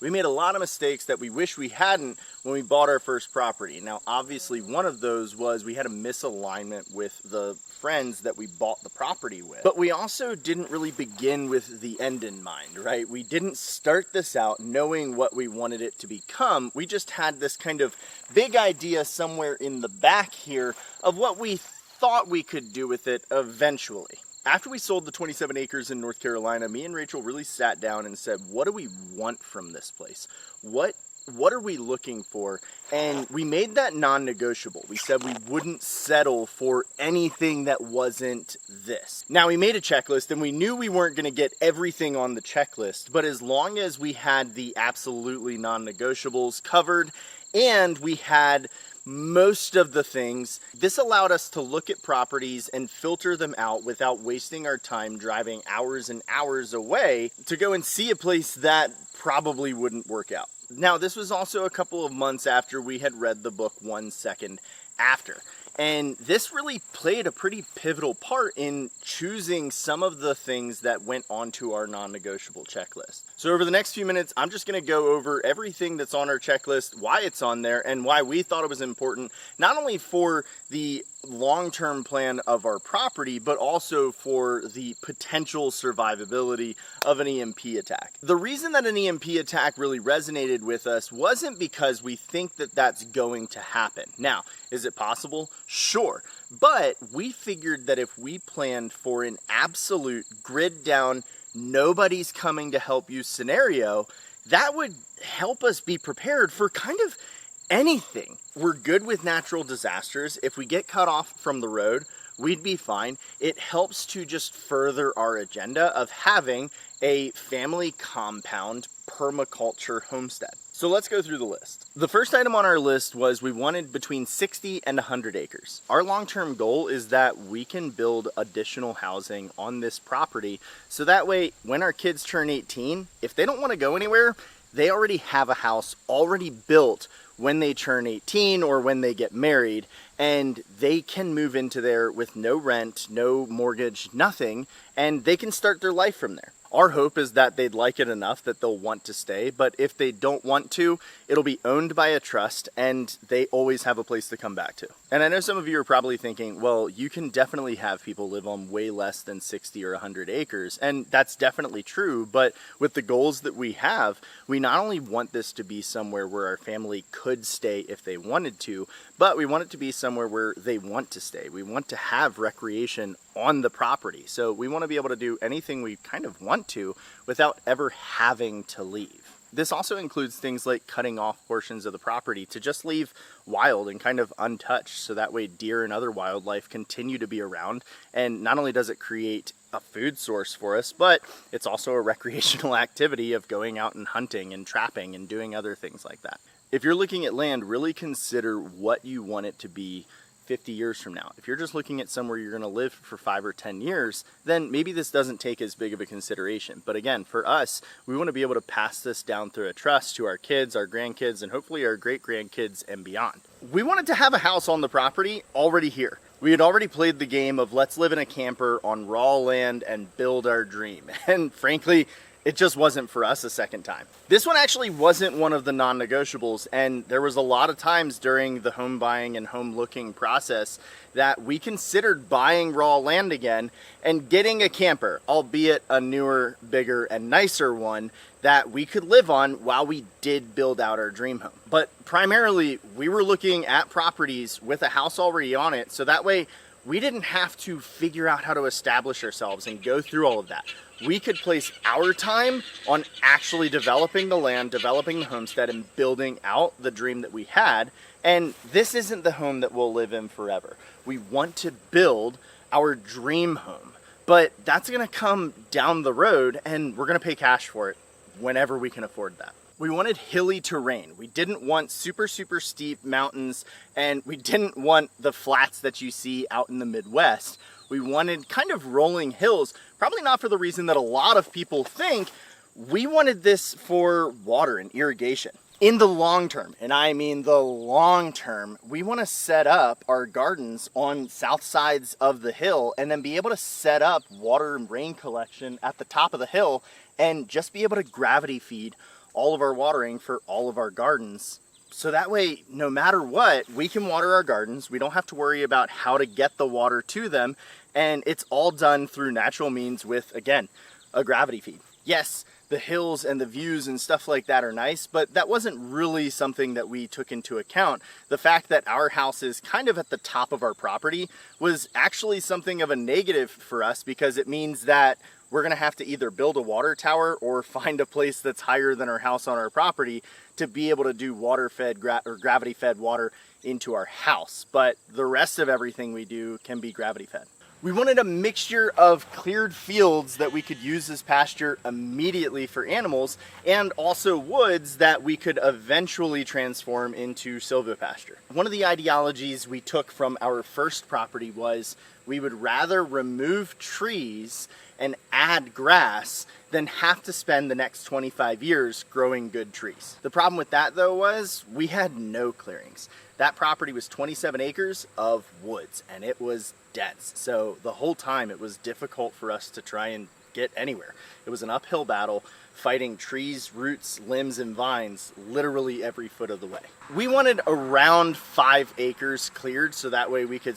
We made a lot of mistakes that we wish we hadn't when we bought our first property. Now, obviously, one of those was we had a misalignment with the friends that we bought the property with. But we also didn't really begin with the end in mind, right? We didn't start this out knowing what we wanted it to become. We just had this kind of big idea somewhere in the back here of what we thought we could do with it eventually. After we sold the 27 acres in North Carolina, me and Rachel really sat down and said, what do we want from this place? What are we looking for? And we made that non-negotiable. We said we wouldn't settle for anything that wasn't this. Now, we made a checklist and we knew we weren't going to get everything on the checklist, but as long as we had the absolutely non-negotiables covered and we had most of the things, this allowed us to look at properties and filter them out without wasting our time driving hours and hours away to go and see a place that probably wouldn't work out. Now, this was also a couple of months after we had read the book 1 Second After. And this really played a pretty pivotal part in choosing some of the things that went onto our non-negotiable checklist. So over the next few minutes, I'm just going to go over everything that's on our checklist, why it's on there, and why we thought it was important, not only for the long-term plan of our property, but also for the potential survivability of an EMP attack. The reason that an EMP attack really resonated with us wasn't because we think that that's going to happen. Now, is it possible? Sure. But we figured that if we planned for an absolute grid down, nobody's coming to help you scenario, that would help us be prepared for kind of anything. We're good with natural disasters. If we get cut off from the road, we'd be fine. It helps to just further our agenda of having a family compound permaculture homestead. So let's go through the list. The first item on our list was we wanted between 60 and 100 acres. Our long-term goal is that we can build additional housing on this property so that way when our kids turn 18, if they don't want to go anywhere, they already have a house already built when they turn 18 or when they get married, and they can move into there with no rent, no mortgage, nothing, and they can start their life from there. Our hope is that they'd like it enough that they'll want to stay, but if they don't want to, it'll be owned by a trust and they always have a place to come back to. And I know some of you are probably thinking, well, you can definitely have people live on way less than 60 or 100 acres, and that's definitely true, but with the goals that we have, we not only want this to be somewhere where our family could stay if they wanted to, but we want it to be somewhere where they want to stay. We want to have recreation on the property. So we want to be able to do anything we kind of want to without ever having to leave. This also includes things like cutting off portions of the property to just leave wild and kind of untouched so that way deer and other wildlife continue to be around. And not only does it create a food source for us, but it's also a recreational activity of going out and hunting and trapping and doing other things like that. If you're looking at land, really consider what you want it to be 50 years from now. If you're just looking at somewhere you're going to live for 5 or 10 years, then maybe this doesn't take as big of a consideration. But again, for us, we want to be able to pass this down through a trust to our kids, our grandkids, and hopefully our great-grandkids and beyond. We wanted to have a house on the property already here. We had already played the game of let's live in a camper on raw land and build our dream. And frankly, it just wasn't for us a second time. This one actually wasn't one of the non-negotiables, and there was a lot of times during the home buying and home looking process that we considered buying raw land again and getting a camper, albeit a newer, bigger, and nicer one that we could live on while we did build out our dream home. But primarily, we were looking at properties with a house already on it, so that way we didn't have to figure out how to establish ourselves and go through all of that. We could place our time on actually developing the land, developing the homestead, and building out the dream that we had. And this isn't the home that we'll live in forever. We want to build our dream home, but that's gonna come down the road and we're gonna pay cash for it whenever we can afford that. We wanted hilly terrain. We didn't want super steep mountains, and we didn't want the flats that you see out in the Midwest. We wanted kind of rolling hills, probably not for the reason that a lot of people think. We wanted this for water and irrigation. In the long term, and I mean the long term, we want to set up our gardens on south sides of the hill and then be able to set up water and rain collection at the top of the hill and just be able to gravity feed all of our watering for all of our gardens. So that way, no matter what, we can water our gardens. We don't have to worry about how to get the water to them. And it's all done through natural means with, again, a gravity feed. Yes, the hills and the views and stuff like that are nice, but that wasn't really something that we took into account. The fact that our house is kind of at the top of our property was actually something of a negative for us, because it means that we're gonna have to either build a water tower or find a place that's higher than our house on our property to be able to do water-fed or gravity-fed water into our house. But the rest of everything we do can be gravity-fed. We wanted a mixture of cleared fields that we could use as pasture immediately for animals, and also woods that we could eventually transform into silvopasture. One of the ideologies we took from our first property was we would rather remove trees and add grass than have to spend the next 25 years growing good trees. The problem with that though was we had no clearings. That property was 27 acres of woods and it was dense. So the whole time it was difficult for us to try and get anywhere. It was an uphill battle fighting trees, roots, limbs, and vines literally every foot of the way. We wanted around 5 acres cleared so that way we could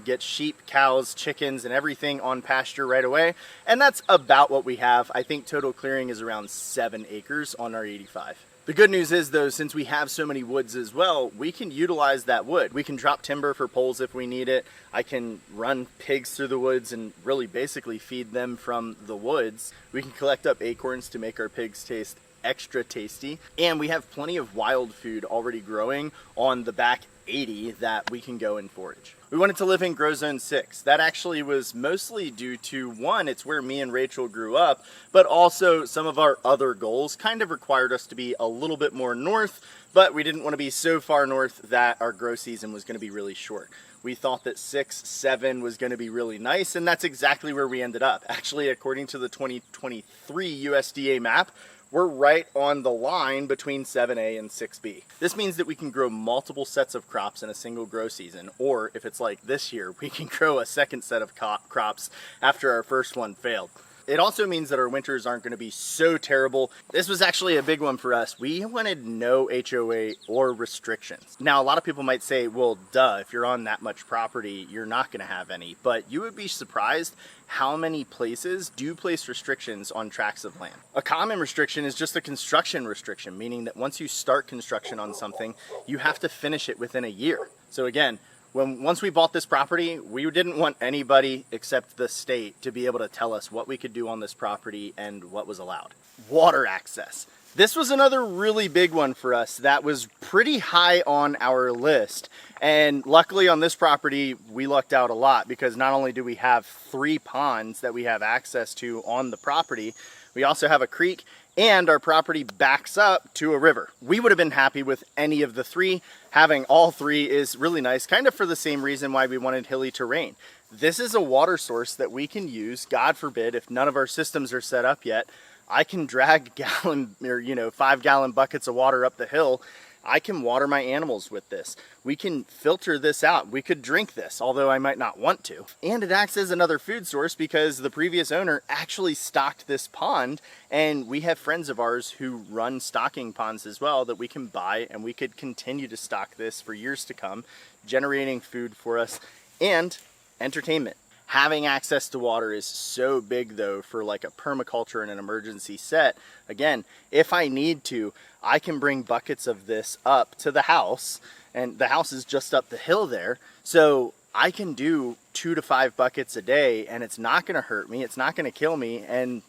get sheep, cows, chickens, and everything on pasture right away. And that's about what we have. I think total clearing is around 7 acres on our 85. The good news is though, since we have so many woods as well, we can utilize that wood. We can drop timber for poles if we need it. I can run pigs through the woods and really basically feed them from the woods. We can collect up acorns to make our pigs taste extra tasty. And we have plenty of wild food already growing on the back 80 that we can go and forage. We wanted to live in Grow Zone 6. That actually was mostly due to, one, it's where me and Rachel grew up, but also some of our other goals kind of required us to be a little bit more north, but we didn't want to be so far north that our grow season was going to be really short. We thought that 6, 7 was going to be really nice, and that's exactly where we ended up. Actually, according to the 2023 USDA map, we're right on the line between 7A and 6B. This means that we can grow multiple sets of crops in a single grow season, or if it's like this year, we can grow a second set of crops after our first one failed. It also means that our winters aren't going to be so terrible. This was actually a big one for us. We wanted no HOA or restrictions. Now, a lot of people might say, well, duh, if you're on that much property, you're not going to have any. But you would be surprised how many places do place restrictions on tracts of land. A common restriction is just a construction restriction, meaning that once you start construction on something, you have to finish it within a year. So again, once we bought this property, we didn't want anybody except the state to be able to tell us what we could do on this property and what was allowed. Water access. This was another really big one for us that was pretty high on our list. And luckily on this property, we lucked out a lot because not only do we have 3 ponds that we have access to on the property, we also have a creek and our property backs up to a river. We would have been happy with any of the 3. Having all 3 is really nice, kind of for the same reason why we wanted hilly terrain. This is a water source that we can use, God forbid, if none of our systems are set up yet. I can drag 5-gallon buckets of water up the hill. I can water my animals with this. We can filter this out. We could drink this, although I might not want to. And it acts as another food source because the previous owner actually stocked this pond, and we have friends of ours who run stocking ponds as well that we can buy, and we could continue to stock this for years to come, generating food for us and entertainment. Having access to water is so big though for like a permaculture and an emergency set. Again, if I need to, I can bring buckets of this up to the house, and the house is just up the hill there. So I can do 2 to 5 buckets a day and it's not gonna hurt me, it's not gonna kill me, and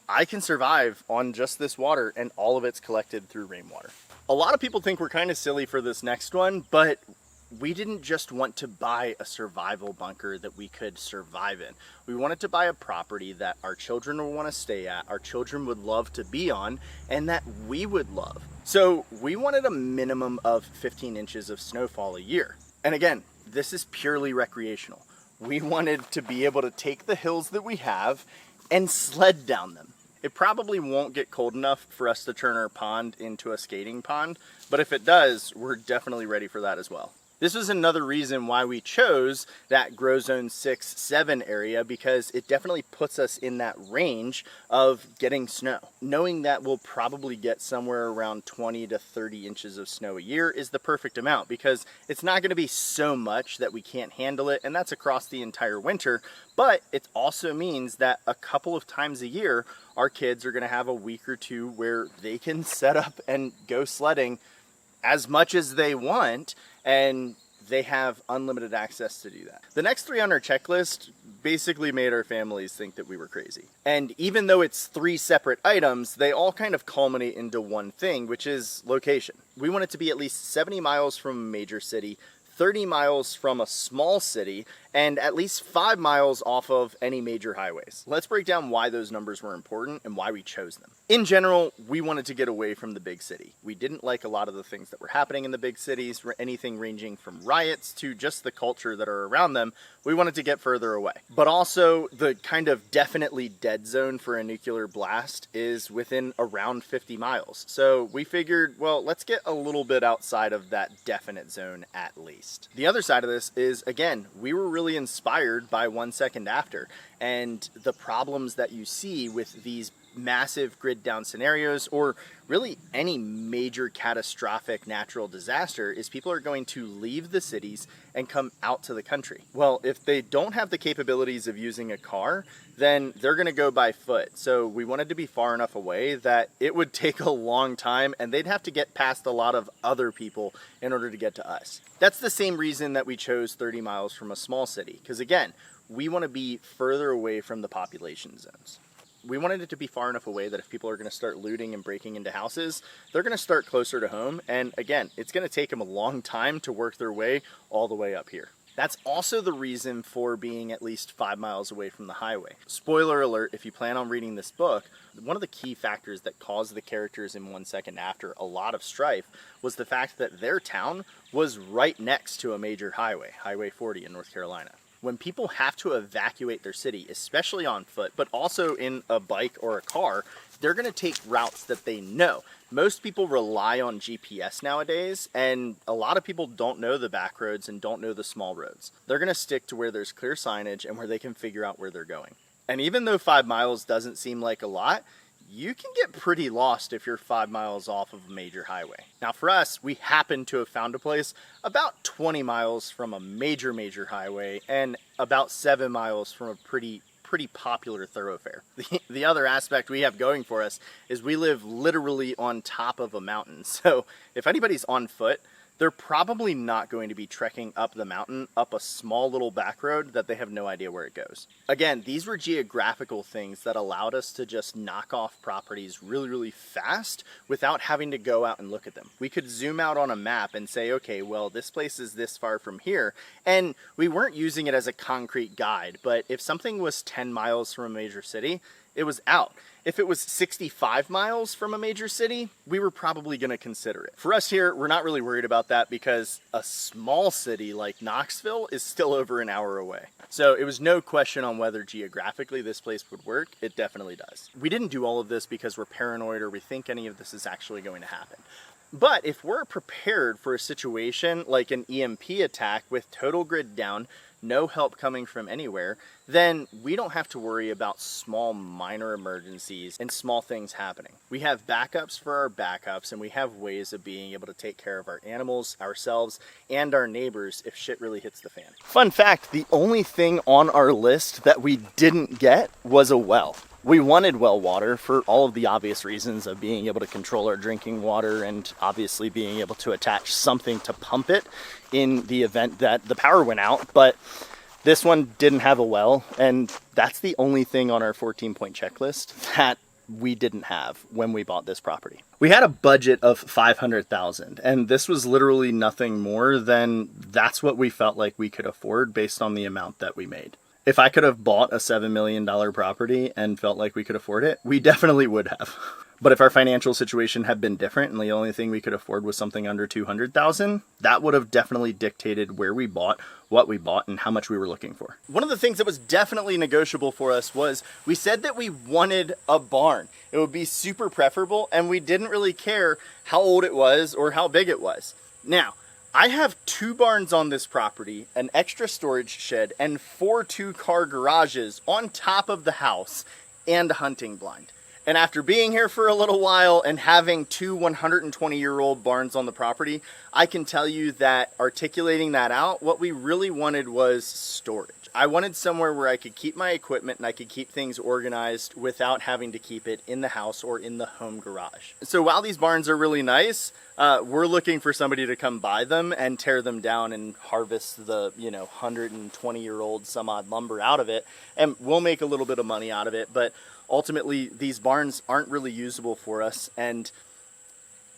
I can survive on just this water, and all of it's collected through rainwater. A lot of people think we're kind of silly for this next one, but we didn't just want to buy a survival bunker that we could survive in. We wanted to buy a property that our children would want to stay at, our children would love to be on, and that we would love. So we wanted a minimum of 15 inches of snowfall a year. And again, this is purely recreational. We wanted to be able to take the hills that we have and sled down them. It probably won't get cold enough for us to turn our pond into a skating pond, but if it does, we're definitely ready for that as well. This was another reason why we chose that grow zone 6-7 area, because it definitely puts us in that range of getting snow. Knowing that we'll probably get somewhere around 20 to 30 inches of snow a year is the perfect amount, because it's not going to be so much that we can't handle it, and that's across the entire winter. But it also means that a couple of times a year, our kids are going to have a week or two where they can set up and go sledding as much as they want, and they have unlimited access to do that. The next 3 on our checklist basically made our families think that we were crazy. And even though it's 3 separate items, they all kind of culminate into one thing, which is location. We want it to be at least 70 miles from a major city, 30 miles from a small city, and at least 5 miles off of any major highways. Let's break down why those numbers were important and why we chose them. In general, we wanted to get away from the big city. We didn't like a lot of the things that were happening in the big cities, anything ranging from riots to just the culture that are around them. We wanted to get further away. But also, the kind of definitely dead zone for a nuclear blast is within around 50 miles. So we figured, well, let's get a little bit outside of that definite zone at least. The other side of this is, again, we were really inspired by 1 Second After, and the problems that you see with these massive grid down scenarios, or really any major catastrophic natural disaster, is people are going to leave the cities and come out to the country. Well, if they don't have the capabilities of using a car, then they're going to go by foot. So we wanted to be far enough away that it would take a long time, and they'd have to get past a lot of other people in order to get to us. That's the same reason that we chose 30 miles from a small city, because again, we want to be further away from the population zones. We wanted it to be far enough away that if people are going to start looting and breaking into houses, they're going to start closer to home. And again, it's going to take them a long time to work their way all the way up here. That's also the reason for being at least 5 miles away from the highway. Spoiler alert, if you plan on reading this book, one of the key factors that caused the characters in 1 Second After a lot of strife was the fact that their town was right next to a major highway, Highway 40 in North Carolina. When people have to evacuate their city, especially on foot, but also in a bike or a car, they're going to take routes that they know. Most people rely on GPS nowadays, and a lot of people don't know the back roads and don't know the small roads. They're going to stick to where there's clear signage and where they can figure out where they're going. And even though 5 miles doesn't seem like a lot, you can get pretty lost if you're 5 miles off of a major highway. Now for us, we happen to have found a place about 20 miles from a major highway and about 7 miles from a pretty popular thoroughfare. The other aspect we have going for us is we live literally on top of a mountain. So if anybody's on foot, they're probably not going to be trekking up the mountain, up a small little back road that they have no idea where it goes. Again, these were geographical things that allowed us to just knock off properties really fast without having to go out and look at them. We could zoom out on a map and say, okay, well, this place is this far from here. And we weren't using it as a concrete guide, but if something was 10 miles from a major city, it was out. If it was 65 miles from a major city, we were probably going to consider it. For us here, we're not really worried about that because a small city like Knoxville is still over an hour away. So it was no question on whether geographically this place would work. It definitely does. We didn't do all of this because we're paranoid or we think any of this is actually going to happen. But if we're prepared for a situation like an EMP attack with total grid down, no help coming from anywhere, then we don't have to worry about small minor emergencies and small things happening. We have backups for our backups, and we have ways of being able to take care of our animals, ourselves, and our neighbors if shit really hits the fan. Fun fact, the only thing on our list that we didn't get was a well. We wanted well water for all of the obvious reasons of being able to control our drinking water and obviously being able to attach something to pump it in the event that the power went out. But this one didn't have a well, and that's the only thing on our 14-point checklist that we didn't have when we bought this property. We had a budget of $500,000, and this was literally nothing more than that's what we felt like we could afford based on the amount that we made. If I could have bought a $7 million property and felt like we could afford it, we definitely would have. But if our financial situation had been different and the only thing we could afford was something under $200,000, that would have definitely dictated where we bought, what we bought, and how much we were looking for. One of the things that was definitely negotiable for us was we said that we wanted a barn. It would be super preferable, and we didn't really care how old it was or how big it was. Now, I have 2 barns on this property, an extra storage shed, and 4 2-car garages on top of the house, and a hunting blind. And after being here for a little while and having 2 120-year-old barns on the property, I can tell you that articulating that out, what we really wanted was storage. I wanted somewhere where I could keep my equipment and I could keep things organized without having to keep it in the house or in the home garage. So while these barns are really nice, we're looking for somebody to come buy them and tear them down and harvest the 120-year-old some odd lumber out of it, and we'll make a little bit of money out of it. But ultimately, these barns aren't really usable for us, and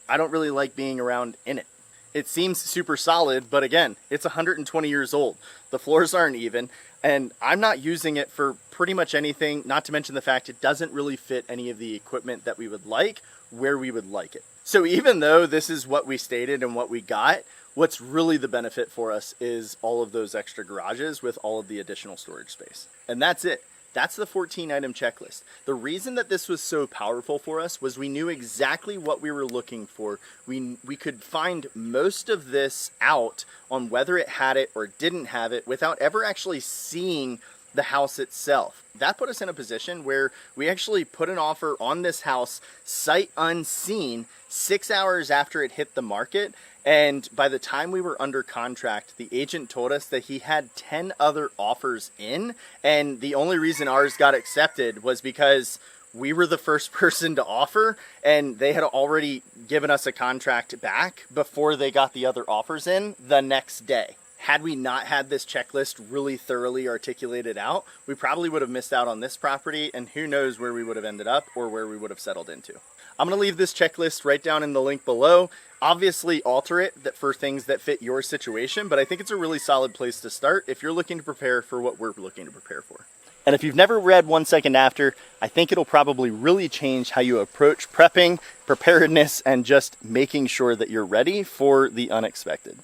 I don't really like being around in it. It seems super solid, but again, it's 120 years old. The floors aren't even, and I'm not using it for pretty much anything, not to mention the fact it doesn't really fit any of the equipment that we would like where we would like it. So even though this is what we stated and what we got, what's really the benefit for us is all of those extra garages with all of the additional storage space. And that's it. That's the 14-item checklist. The reason that this was so powerful for us was we knew exactly what we were looking for. We could find most of this out on whether it had it or didn't have it without ever actually seeing the house itself. That put us in a position where we actually put an offer on this house sight unseen 6 hours after it hit the market. And by the time we were under contract, the agent told us that he had 10 other offers in, and the only reason ours got accepted was because we were the first person to offer, and they had already given us a contract back before they got the other offers in the next day. Had we not had this checklist really thoroughly articulated out, we probably would have missed out on this property, and who knows where we would have ended up or where we would have settled into. I'm going to leave this checklist right down in the link below. Obviously alter it for things that fit your situation, but I think it's a really solid place to start if you're looking to prepare for what we're looking to prepare for. And if you've never read 1 Second After, I think it'll probably really change how you approach prepping, preparedness, and just making sure that you're ready for the unexpected.